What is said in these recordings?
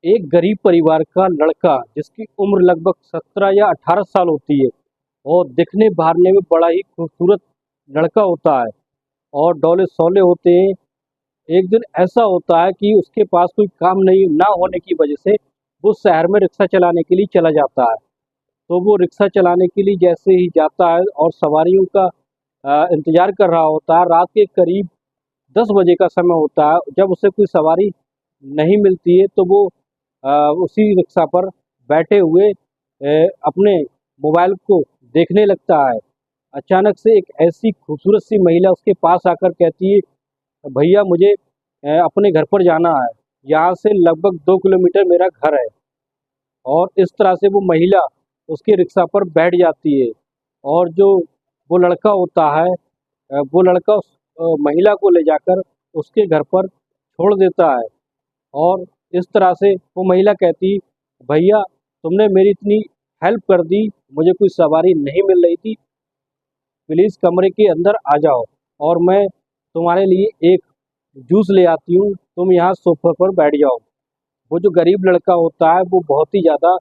एक गरीब परिवार का लड़का जिसकी उम्र लगभग 17 या 18 साल होती है और दिखने भारने में बड़ा ही खूबसूरत लड़का होता है और डोले सोले होते हैं। एक दिन ऐसा होता है कि उसके पास कोई काम नहीं ना होने की वजह से वो शहर में रिक्शा चलाने के लिए चला जाता है। तो वो रिक्शा चलाने के लिए जैसे ही जाता है और सवारियों का इंतजार कर रहा होता है। रात के करीब 10 बजे का समय होता है। जब उसे कोई सवारी नहीं मिलती है तो वो उसी रिक्शा पर बैठे हुए अपने मोबाइल को देखने लगता है। अचानक से एक ऐसी खूबसूरत सी महिला उसके पास आकर कहती है, भैया मुझे अपने घर पर जाना है, यहाँ से लगभग 2 किलोमीटर मेरा घर है। और इस तरह से वो महिला उसकी रिक्शा पर बैठ जाती है और जो वो लड़का होता है वो लड़का उस महिला को ले जाकर उसके घर पर छोड़ देता है। और इस तरह से वो महिला कहती, भैया तुमने मेरी इतनी हेल्प कर दी, मुझे कोई सवारी नहीं मिल रही थी, प्लीज़ कमरे के अंदर आ जाओ और मैं तुम्हारे लिए एक जूस ले आती हूँ, तुम यहाँ सोफे पर बैठ जाओ। वो जो गरीब लड़का होता है वो बहुत ही ज़्यादा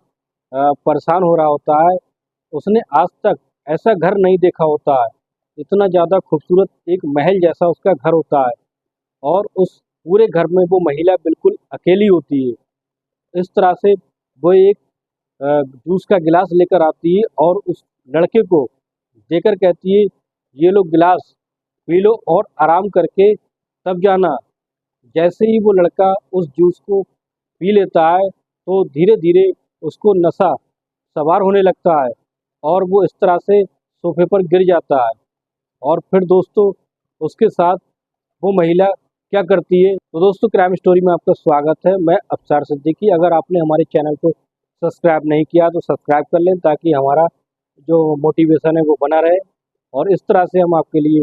परेशान हो रहा होता है। उसने आज तक ऐसा घर नहीं देखा होता है, इतना ज़्यादा खूबसूरत एक महल जैसा उसका घर होता है और उस पूरे घर में वो महिला बिल्कुल अकेली होती है। इस तरह से वो एक जूस का गिलास लेकर आती है और उस लड़के को देकर कहती है, ये लो गिलास पी लो और आराम करके तब जाना। जैसे ही वो लड़का उस जूस को पी लेता है तो धीरे धीरे उसको नशा सवार होने लगता है और वो इस तरह से सोफे पर गिर जाता है। और फिर दोस्तों उसके साथ वो महिला क्या करती है। तो दोस्तों क्राइम स्टोरी में आपका स्वागत है। मैं अफसार सिद्दीकी। अगर आपने हमारे चैनल को सब्सक्राइब नहीं किया तो सब्सक्राइब कर लें ताकि हमारा जो मोटिवेशन है वो बना रहे और इस तरह से हम आपके लिए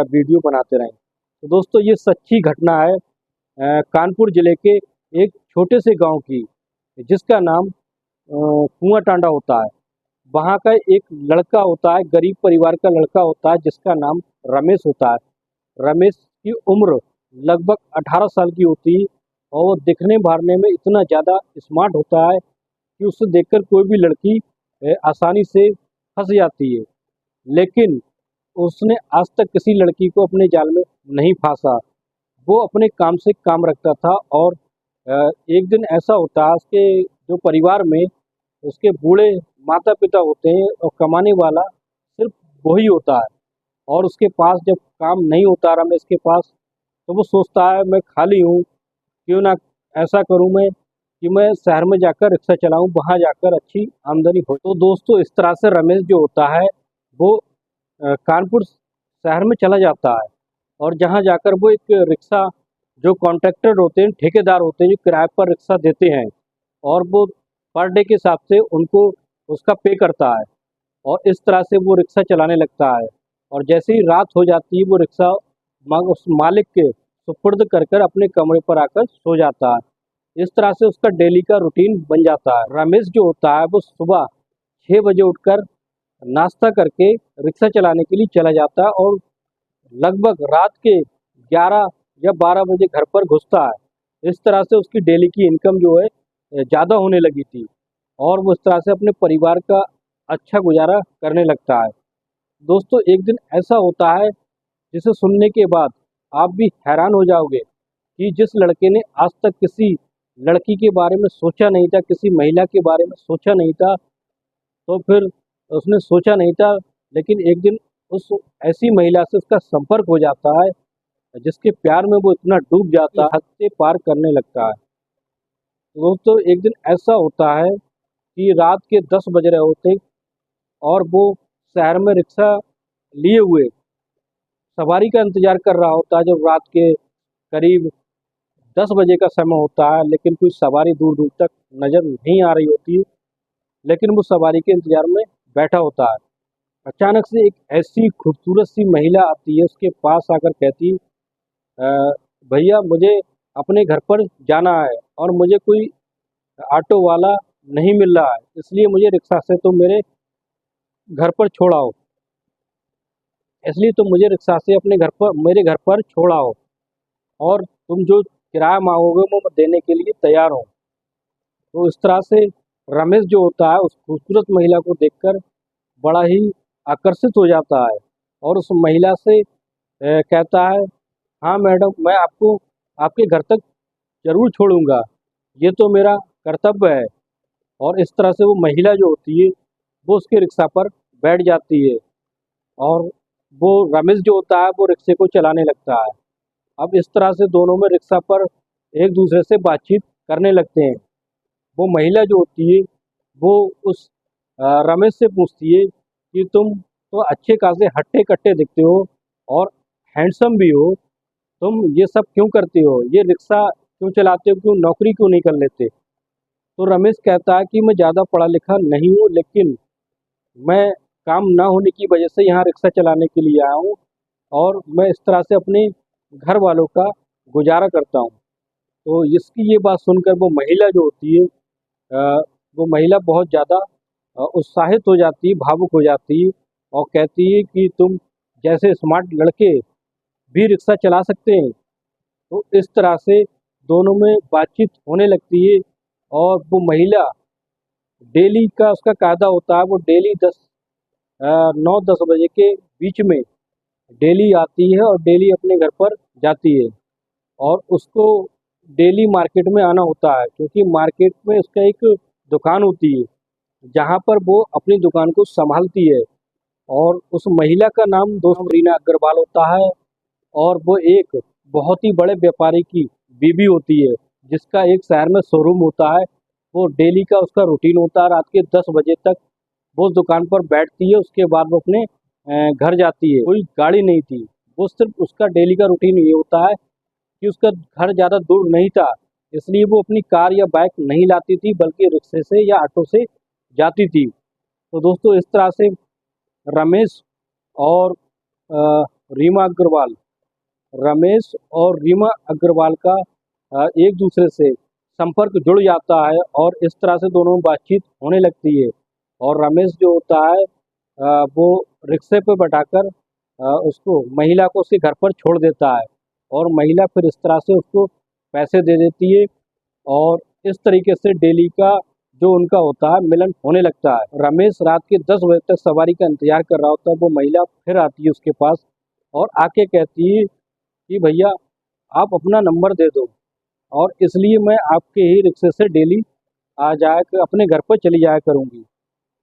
वीडियो बनाते रहें। तो दोस्तों ये सच्ची घटना है कानपुर जिले के एक छोटे से गांव की, जिसका नाम कुआं टांडा होता है। वहाँ का एक लड़का होता है, गरीब परिवार का लड़का होता है जिसका नाम रमेश होता है। रमेश की उम्र लगभग 18 साल की होती है और वो दिखने भारने में इतना ज़्यादा स्मार्ट होता है कि उसे देखकर कोई भी लड़की आसानी से फंस जाती है। लेकिन उसने आज तक किसी लड़की को अपने जाल में नहीं फांसा। वो अपने काम से काम रखता था और एक दिन ऐसा होता है उसके जो परिवार में उसके बूढ़े माता पिता होते हैं और कमाने वाला सिर्फ वही होता है। और उसके पास जब काम नहीं होता रमेश के पास तो वो सोचता है मैं खाली हूँ, क्यों ना ऐसा करूँ मैं कि मैं शहर में जाकर रिक्शा चलाऊँ, वहाँ जाकर अच्छी आमदनी हो। तो दोस्तों इस तरह से रमेश जो होता है वो कानपुर शहर में चला जाता है और जहाँ जाकर वो एक रिक्शा जो कॉन्ट्रैक्टर होते हैं, ठेकेदार होते हैं जो किराए पर रिक्शा देते हैं और वो पर डे के हिसाब से उनको उसका पे करता है और इस तरह से वो रिक्शा चलाने लगता है। और जैसे ही रात हो जाती है वो रिक्शा उस मालिक के सुपुर्द कर कर अपने कमरे पर आकर सो जाता है। इस तरह से उसका डेली का रूटीन बन जाता है। रमेश जो होता है वो सुबह 6 बजे उठकर नाश्ता करके रिक्शा चलाने के लिए चला जाता है और लगभग रात के 11 या 12 बजे घर पर घुसता है। इस तरह से उसकी डेली की इनकम जो है ज़्यादा होने लगी थी और वो इस तरह से अपने परिवार का अच्छा गुजारा करने लगता है। दोस्तों एक दिन ऐसा होता है जिसे सुनने के बाद आप भी हैरान हो जाओगे कि जिस लड़के ने आज तक किसी लड़की के बारे में सोचा नहीं था, किसी महिला के बारे में सोचा नहीं था, तो फिर उसने सोचा नहीं था, लेकिन एक दिन उस ऐसी महिला से उसका संपर्क हो जाता है जिसके प्यार में वो इतना डूब जाता है, हद से पार करने लगता है। तो दोस्तों एक दिन ऐसा होता है कि रात के 10 बज रहे होते और वो शहर में रिक्शा लिए हुए सवारी का इंतजार कर रहा होता है। जब रात के करीब 10 बजे का समय होता है लेकिन कोई सवारी दूर दूर तक नज़र नहीं आ रही होती है, लेकिन वो सवारी के इंतजार में बैठा होता है। अचानक से एक ऐसी खूबसूरत सी महिला आती है, उसके पास आकर कहती, "अ, भैया मुझे अपने घर पर जाना है और मुझे कोई ऑटो वाला नहीं मिल रहा है, इसलिए मुझे रिक्शा से तुम मेरे घर पर छोड़ आओ, इसलिए तुम मुझे रिक्शा से अपने घर पर मेरे घर पर छोड़ आओ और तुम जो किराया मांगोगे वो मैं देने के लिए तैयार हूँ।" तो इस तरह से रमेश जो होता है उस खूबसूरत महिला को देखकर बड़ा ही आकर्षित हो जाता है और उस महिला से कहता है, हाँ मैडम, मैं आपको आपके घर तक ज़रूर छोड़ूंगा, ये तो मेरा कर्तव्य है। और इस तरह से वो महिला जो होती है वो उसके रिक्शा पर बैठ जाती है और वो रमेश जो होता है वो रिक्शे को चलाने लगता है। अब इस तरह से दोनों में रिक्शा पर एक दूसरे से बातचीत करने लगते हैं। वो महिला जो होती है वो उस रमेश से पूछती है कि तुम तो अच्छे खासे हट्टे कट्टे दिखते हो और हैंडसम भी हो, तुम ये सब क्यों करते हो, ये रिक्शा क्यों चलाते हो, क्यों नौकरी क्यों नहीं कर लेते। तो रमेश कहता है कि मैं ज़्यादा पढ़ा लिखा नहीं हूँ, लेकिन मैं काम ना होने की वजह से यहाँ रिक्शा चलाने के लिए आया हूँ और मैं इस तरह से अपने घर वालों का गुजारा करता हूँ। तो इसकी ये बात सुनकर वो महिला जो होती है वो महिला बहुत ज़्यादा उत्साहित हो जाती है, भावुक हो जाती है और कहती है कि तुम जैसे स्मार्ट लड़के भी रिक्शा चला सकते हैं। तो इस तरह से दोनों में बातचीत होने लगती है और वो महिला डेली का उसका कायदा होता है, वो डेली 9-10 बजे के बीच में डेली आती है और डेली अपने घर पर जाती है और उसको डेली मार्केट में आना होता है क्योंकि मार्केट में उसका एक दुकान होती है जहाँ पर वो अपनी दुकान को संभालती है। और उस महिला का नाम दोस्त रीना अग्रवाल होता है और वो एक बहुत ही बड़े व्यापारी की बीवी होती है जिसका एक शहर में शोरूम होता है। वो डेली का उसका रूटीन होता है, रात के 10 बजे तक वो उस दुकान पर बैठती है, उसके बाद वो अपने घर जाती है। कोई गाड़ी नहीं थी, वो सिर्फ उसका डेली का रूटीन ये होता है कि उसका घर ज़्यादा दूर नहीं था, इसलिए वो अपनी कार या बाइक नहीं लाती थी बल्कि रिक्शे से या ऑटो से जाती थी। तो दोस्तों इस तरह से रमेश और अ, रीमा अग्रवाल रमेश और रीमा अग्रवाल का एक दूसरे से संपर्क जुड़ जाता है और इस तरह से दोनों में बातचीत होने लगती है। और रमेश जो होता है वो रिक्शे पे बैठाकर उसको महिला को उसके घर पर छोड़ देता है और महिला फिर इस तरह से उसको पैसे दे देती है और इस तरीके से डेली का जो उनका होता है मिलन होने लगता है। रमेश रात के 10 बजे तक सवारी का इंतजार कर रहा होता है, वो महिला फिर आती है उसके पास और आके कहती है कि भैया आप अपना नंबर दे दो और इसलिए मैं आपके ही रिक्शे से डेली आ जाया अपने घर पर चली जाया करूँगी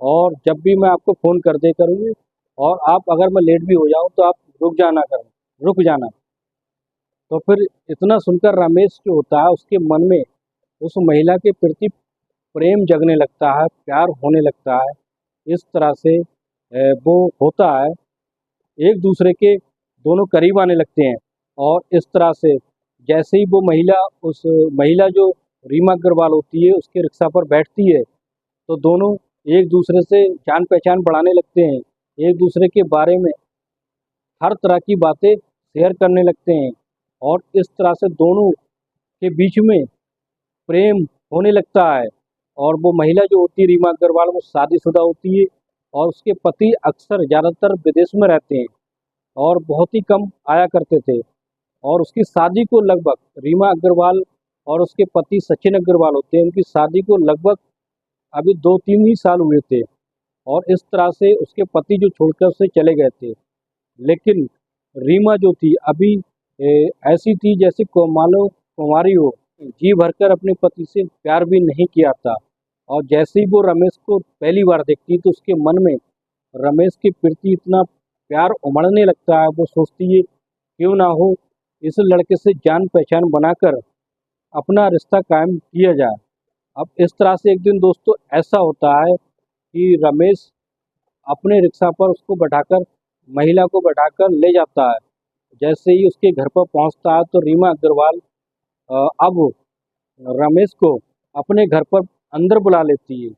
और जब भी मैं आपको फ़ोन कर दे करूँगी और आप अगर मैं लेट भी हो जाऊँ तो आप रुक जाना। तो फिर इतना सुनकर रमेश जो होता है उसके मन में उस महिला के प्रति प्रेम जगने लगता है, प्यार होने लगता है। इस तरह से वो होता है, एक दूसरे के दोनों करीब आने लगते हैं और इस तरह से जैसे ही वो महिला उस महिला जो रीमा अग्रवाल होती है उसके रिक्शा पर बैठती है तो दोनों एक दूसरे से जान पहचान बढ़ाने लगते हैं, एक दूसरे के बारे में हर तरह की बातें शेयर करने लगते हैं और इस तरह से दोनों के बीच में प्रेम होने लगता है। और वो महिला जो होती है रीमा अग्रवाल वो शादीशुदा होती है और उसके पति अक्सर ज़्यादातर विदेश में रहते हैं और बहुत ही कम आया करते थे और उसकी शादी को लगभग रीमा अग्रवाल और उसके पति सचिन अग्रवाल होते हैं, उनकी शादी को लगभग अभी 2-3 ही साल हुए थे और इस तरह से उसके पति जो छोड़कर उससे चले गए थे। लेकिन रीमा जो थी अभी ऐसी थी जैसे को मानो कुंवारी हो, जी भरकर अपने पति से प्यार भी नहीं किया था। और जैसे ही वो रमेश को पहली बार देखती तो उसके मन में रमेश के प्रति इतना प्यार उमड़ने लगता है, वो सोचती है क्यों ना हो इस लड़के से जान पहचान बनाकर अपना रिश्ता कायम किया जाए। अब इस तरह से एक दिन दोस्तों ऐसा होता है कि रमेश अपने रिक्शा पर उसको बैठाकर महिला को बैठाकर ले जाता है। जैसे ही उसके घर पर पहुंचता है तो रीमा अग्रवाल अब रमेश को अपने घर पर अंदर बुला लेती है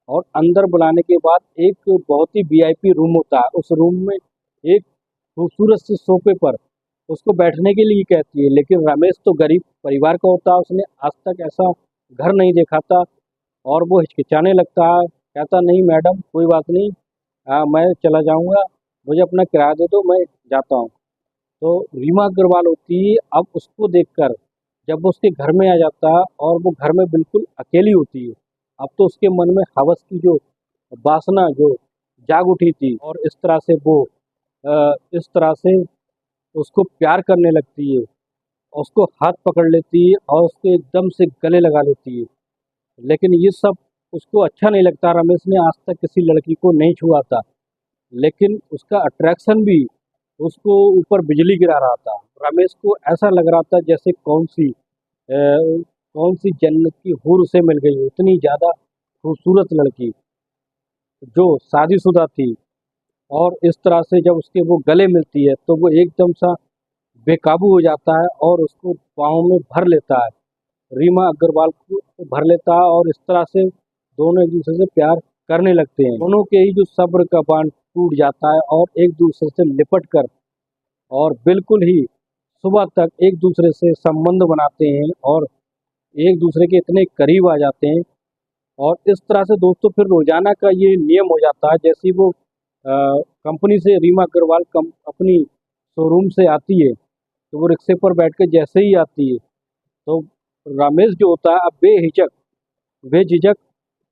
और अंदर बुलाने के बाद एक बहुत ही वीआईपी रूम होता है, उस रूम में एक खूबसूरत से सोफे पर उसको बैठने के लिए कहती है। लेकिन रमेश तो गरीब परिवार का होता है, उसने आज तक ऐसा घर नहीं देखा था और वो हिचकिचाने लगता है, कहता नहीं मैडम कोई बात नहीं, मैं चला जाऊंगा, मुझे अपना किराया दे दो, मैं जाता हूँ। तो रीमा अग्रवाल होती है अब उसको देखकर जब वो उसके घर में आ जाता है और वो घर में बिल्कुल अकेली होती है अब तो उसके मन में हवस की जो वासना जो जाग उठी थी, और इस तरह से वो इस तरह से उसको प्यार करने लगती है, उसको हाथ पकड़ लेती है और उसके एकदम से गले लगा लेती है। लेकिन ये सब उसको अच्छा नहीं लगता। रमेश ने आज तक किसी लड़की को नहीं छुआ था, लेकिन उसका अट्रैक्शन भी उसको ऊपर बिजली गिरा रहा था। रमेश को ऐसा लग रहा था जैसे कौन सी जन्नत की हूर उसे मिल गई हो, इतनी ज़्यादा खूबसूरत लड़की जो शादीशुदा थी। और इस तरह से जब उसके वो गले मिलती है तो वो एकदम सा बेकाबू हो जाता है और उसको बाहों में भर लेता है, रीमा अग्रवाल को भर लेता है, और इस तरह से दोनों एक दूसरे से प्यार करने लगते हैं। दोनों के ही जो सब्र का बांध टूट जाता है और एक दूसरे से लिपट कर और बिल्कुल ही सुबह तक एक दूसरे से संबंध बनाते हैं और एक दूसरे के इतने करीब आ जाते हैं। और इस तरह से दोस्तों फिर रोजाना का ये नियम हो जाता है, जैसे ही वो कंपनी से रीमा अग्रवाल अपनी शोरूम से आती है, तो वो रिक्शे पर बैठ के जैसे ही आती है तो रमेश जो होता है अब बेझिझक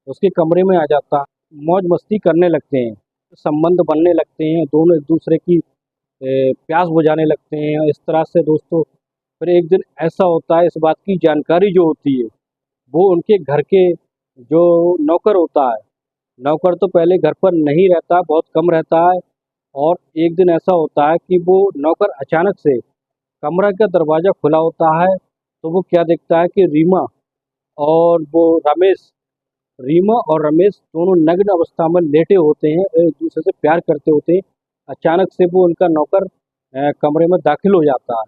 उसके कमरे में आ जाता है, मौज मस्ती करने लगते हैं, संबंध बनने लगते हैं, दोनों एक दूसरे की प्यास बुझाने लगते हैं। इस तरह से दोस्तों फिर एक दिन ऐसा होता है, इस बात की जानकारी जो होती है वो उनके घर के जो नौकर होता है, नौकर तो पहले घर पर नहीं रहता, बहुत कम रहता है। और एक दिन ऐसा होता है कि वो नौकर अचानक से कमरा का दरवाज़ा खुला होता है, तो वो क्या देखता है कि और वो रमेश रीमा और रमेश दोनों नग्न अवस्था में लेटे होते हैं, एक दूसरे से प्यार करते होते हैं। अचानक से वो उनका नौकर कमरे में दाखिल हो जाता है,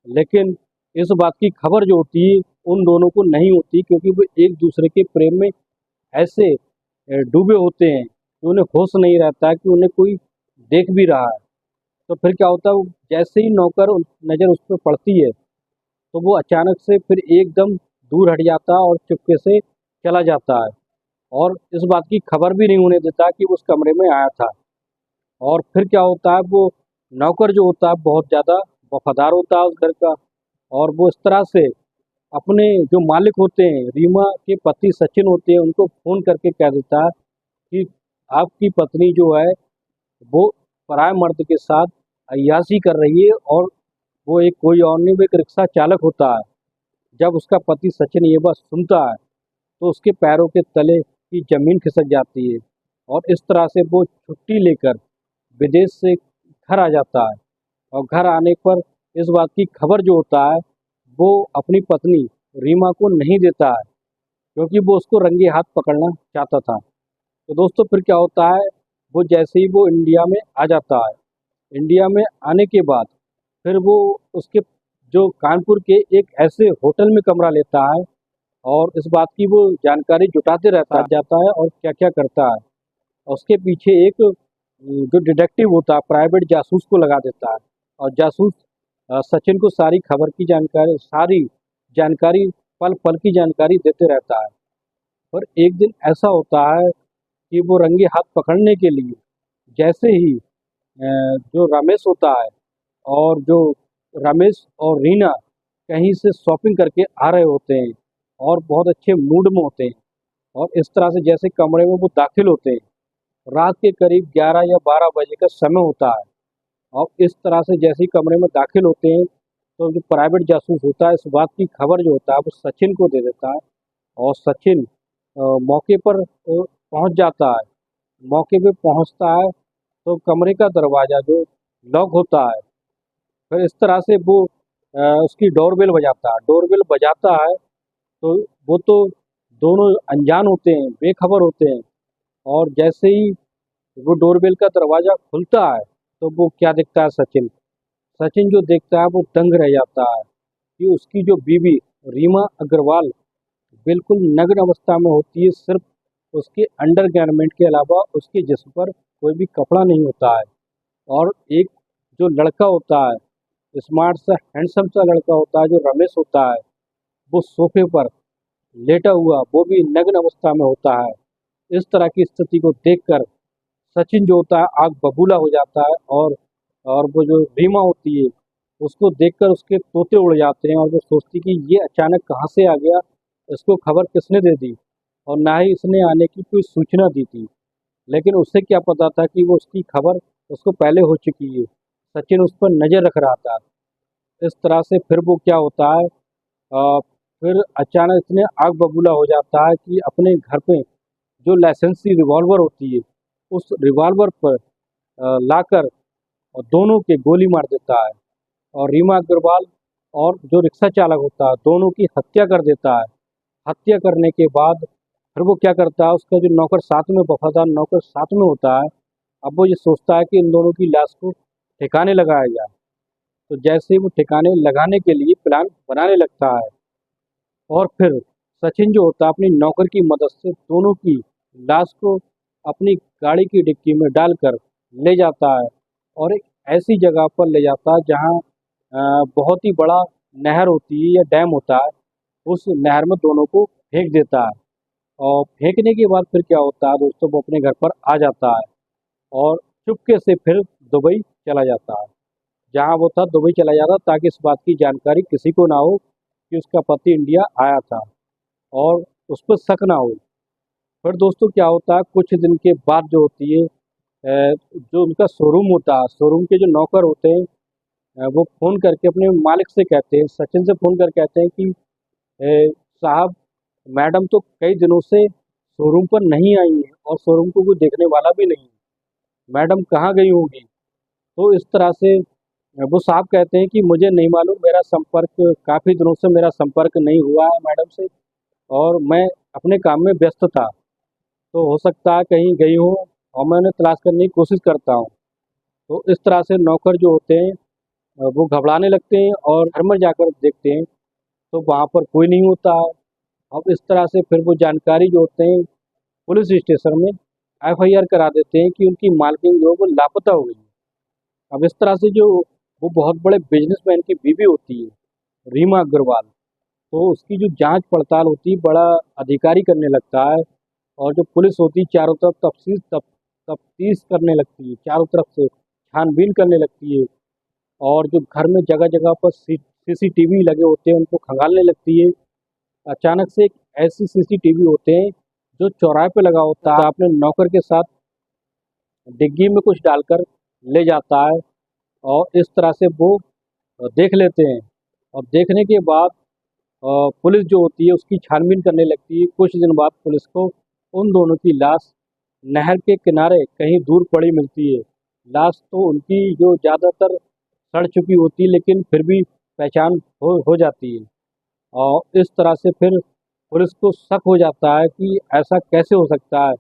लेकिन इस बात की खबर जो होती है उन दोनों को नहीं होती, क्योंकि वो एक दूसरे के प्रेम में ऐसे डूबे होते हैं कि उन्हें होश नहीं रहता है कि उन्हें कोई देख भी रहा है। तो फिर क्या होता है, जैसे ही नज़र उस पर पड़ती है तो वो अचानक से फिर एकदम दूर हट जाता है और चुपके से चला जाता है, और इस बात की खबर भी नहीं होने देता कि वो उस कमरे में आया था। और फिर क्या होता है, वो नौकर जो होता है बहुत ज़्यादा वफादार होता है उस घर का, और वो इस तरह से अपने जो मालिक होते हैं, रीमा के पति सचिन होते हैं, उनको फ़ोन करके कह देता है कि आपकी पत्नी जो है वो पराये मर्द के साथ अय्याशी कर रही है, और वो एक कोई और नहीं, वो एक रिक्शा चालक होता है। जब उसका पति सचिन ये बात सुनता है तो उसके पैरों के तले की ज़मीन खिसक जाती है, और इस तरह से वो छुट्टी लेकर विदेश से घर आ जाता है। और घर आने पर इस बात की खबर जो होता है वो अपनी पत्नी रीमा को नहीं देता है, क्योंकि वो उसको रंगे हाथ पकड़ना चाहता था। तो दोस्तों फिर क्या होता है, वो जैसे ही वो इंडिया में आ जाता है, इंडिया में आने के बाद फिर वो उसके जो कानपुर के एक ऐसे होटल में कमरा लेता है, और इस बात की वो जानकारी जुटाते रहता जाता है और क्या क्या करता है। और उसके पीछे एक जो डिटेक्टिव होता है प्राइवेट जासूस को लगा देता है, और जासूस सचिन को सारी जानकारी पल पल की जानकारी देते रहता है। और एक दिन ऐसा होता है कि वो रंगे हाथ पकड़ने के लिए जैसे ही जो रमेश होता है और जो रमेश और रीना कहीं से शॉपिंग करके आ रहे होते हैं और बहुत अच्छे मूड में होते हैं, और इस तरह से जैसे कमरे में वो दाखिल होते हैं, रात के करीब 11 या 12 बजे का समय होता है। और इस तरह से जैसे ही कमरे में दाखिल होते हैं तो जो प्राइवेट जासूस होता है इस बात की खबर जो होता है वो सचिन को दे देता है, और सचिन मौके पर पहुंच जाता है। मौके पे पहुंचता है तो कमरे का दरवाज़ा जो लॉक होता है, फिर इस तरह से वो उसकी डोरबेल बजाता है, डोरबेल बजाता है तो वो तो दोनों अनजान होते हैं, बेखबर होते हैं। और जैसे ही वो डोरबेल का दरवाज़ा खुलता है तो वो क्या दिखता है, सचिन सचिन जो देखता है वो दंग रह जाता है कि उसकी जो बीवी रीमा अग्रवाल बिल्कुल नग्न अवस्था में होती है, सिर्फ उसके अंडरगारमेंट के अलावा उसके जिस्म पर कोई भी कपड़ा नहीं होता है। और एक जो लड़का होता है, स्मार्ट सा हैंडसम सा लड़का होता है जो रमेश होता है, वो सोफे पर लेटा हुआ वो भी नग्न अवस्था में होता है। इस तरह की स्थिति को देखकर सचिन जो होता है आग बबूला हो जाता है, और वो जो रीमा होती है उसको देखकर उसके तोते उड़ जाते हैं, और वो सोचती कि ये अचानक कहाँ से आ गया, इसको खबर किसने दे दी। और ना ही इसने आने की कोई सूचना दी थी। लेकिन उसे क्या पता था कि वो उसकी खबर उसको पहले हो चुकी है। सचिन उस पर नज़र रख रहा था। इस तरह से फिर वो क्या होता है, फिर अचानक इतने आग बबूला हो जाता है कि अपने घर पे जो लाइसेंसी रिवॉल्वर होती है, उस रिवॉल्वर पर लाकर और दोनों के गोली मार देता है। और रीमा अग्रवाल और जो रिक्शा चालक होता है, दोनों की हत्या कर देता है। हत्या करने के बाद फिर वो क्या करता है, उसका जो नौकर साथ में, वफादार नौकर साथ में होता है, अब वो ये सोचता है कि इन दोनों की लाश को ठिकाने लगाया जाए। तो जैसे ही वो ठिकाने लगाने के लिए प्लान बनाने लगता है, और फिर सचिन जो होता है अपनी नौकर की मदद से दोनों की लाश को अपनी गाड़ी की डिक्की में डालकर ले जाता है, और एक ऐसी जगह पर ले जाता है जहाँ बहुत ही बड़ा नहर होती है या डैम होता है। उस नहर में दोनों को फेंक देता है। और फेंकने के बाद फिर क्या होता है दोस्तों, वो अपने घर पर आ जाता है और चुपके से फिर दुबई चला जाता है। जहाँ वो था दुबई चला जाता ताकि इस बात की जानकारी किसी को ना हो कि उसका पति इंडिया आया था, और उस पर शक ना हो। फिर दोस्तों क्या होता है, कुछ दिन के बाद जो होती है, जो उनका शोरूम होता है, शोरूम के जो नौकर होते हैं, वो फ़ोन करके अपने मालिक से कहते हैं, सचिन से फ़ोन कर कहते हैं कि साहब, मैडम तो कई दिनों से शोरूम पर नहीं आई हैं और शोरूम को कोई देखने वाला भी नहीं है। मैडम कहाँ गई होंगी? तो इस तरह से वो साहब कहते हैं कि मुझे नहीं मालूम, मेरा संपर्क काफ़ी दिनों से मेरा संपर्क नहीं हुआ है मैडम से, और मैं अपने काम में व्यस्त था। तो हो सकता है कहीं गई हूँ और मैं उन्हें तलाश करने की कोशिश करता हूँ। तो इस तरह से नौकर जो होते हैं, वो घबराने लगते हैं और घर में जाकर देखते हैं तो वहाँ पर कोई नहीं होता है। अब इस तरह से फिर वो जानकारी जो होते हैं पुलिस स्टेशन में एफआईआर करा देते हैं कि उनकी मालकिन जो है वो लापता हो गई है। अब इस तरह से जो वो बहुत बड़े बिजनेसमैन की बीवी होती है, रीमा अग्रवाल, तो उसकी जो जांच पड़ताल होती है बड़ा अधिकारी करने लगता है। और जो पुलिस होती है चारों तरफ तफ्तीश करने लगती है, चारों तरफ से छानबीन करने लगती है। और जो घर में जगह जगह पर सीसीटीवी लगे होते हैं उनको खंगालने लगती है। अचानक से एक ऐसी सीसीटीवी होते हैं जो चौराहे पे लगा होता है, अपने नौकर के साथ डिग्गी में कुछ डालकर ले जाता है। और इस तरह से वो देख लेते हैं, और देखने के बाद पुलिस जो होती है उसकी छानबीन करने लगती है। कुछ दिन बाद पुलिस को उन दोनों की लाश नहर के किनारे कहीं दूर पड़ी मिलती है। लाश तो उनकी जो ज़्यादातर सड़ चुकी होती है, लेकिन फिर भी पहचान हो जाती है। और इस तरह से फिर पुलिस को शक हो जाता है कि ऐसा कैसे हो सकता है।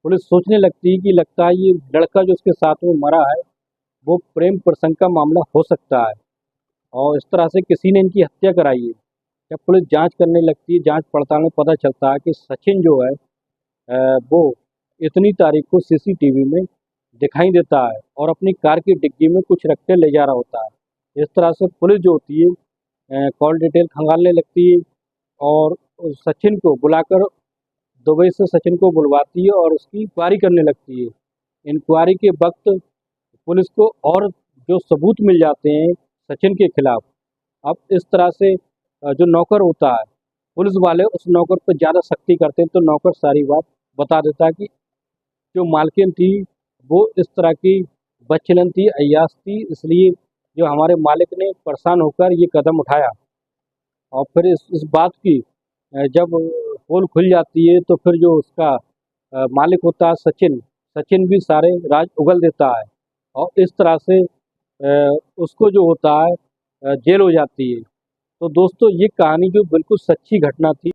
पुलिस सोचने लगती है कि लगता है ये लड़का जो उसके साथ में मरा है वो प्रेम प्रसंग का मामला हो सकता है, और इस तरह से किसी ने इनकी हत्या कराई है। जब पुलिस जांच करने लगती है, जांच पड़ताल में पता चलता है कि सचिन जो है वो इतनी तारीख को सीसीटीवी में दिखाई देता है और अपनी कार की डिग्गी में कुछ रख के ले जा रहा होता है। इस तरह से पुलिस जो होती है कॉल डिटेल खंगालने लगती है, और सचिन को बुलाकर दुबई से सचिन को बुलवाती है और उसकी इंक्वायरी करने लगती है। इंक्वायरी के वक्त पुलिस को और जो सबूत मिल जाते हैं सचिन के खिलाफ। अब इस तरह से जो नौकर होता है, पुलिस वाले उस नौकर पर ज़्यादा सख्ती करते हैं, तो नौकर सारी बात बता देता है कि जो मालकिन थी वो इस तरह की बदचलन थी, अय्याश थी, इसलिए जो हमारे मालिक ने परेशान होकर ये कदम उठाया। और फिर इस बात की जब पोल खुल जाती है तो फिर जो उसका मालिक होता है सचिन, सचिन भी सारे राज उगल देता है, और इस तरह से उसको जो होता है जेल हो जाती है। तो दोस्तों ये कहानी जो बिल्कुल सच्ची घटना थी।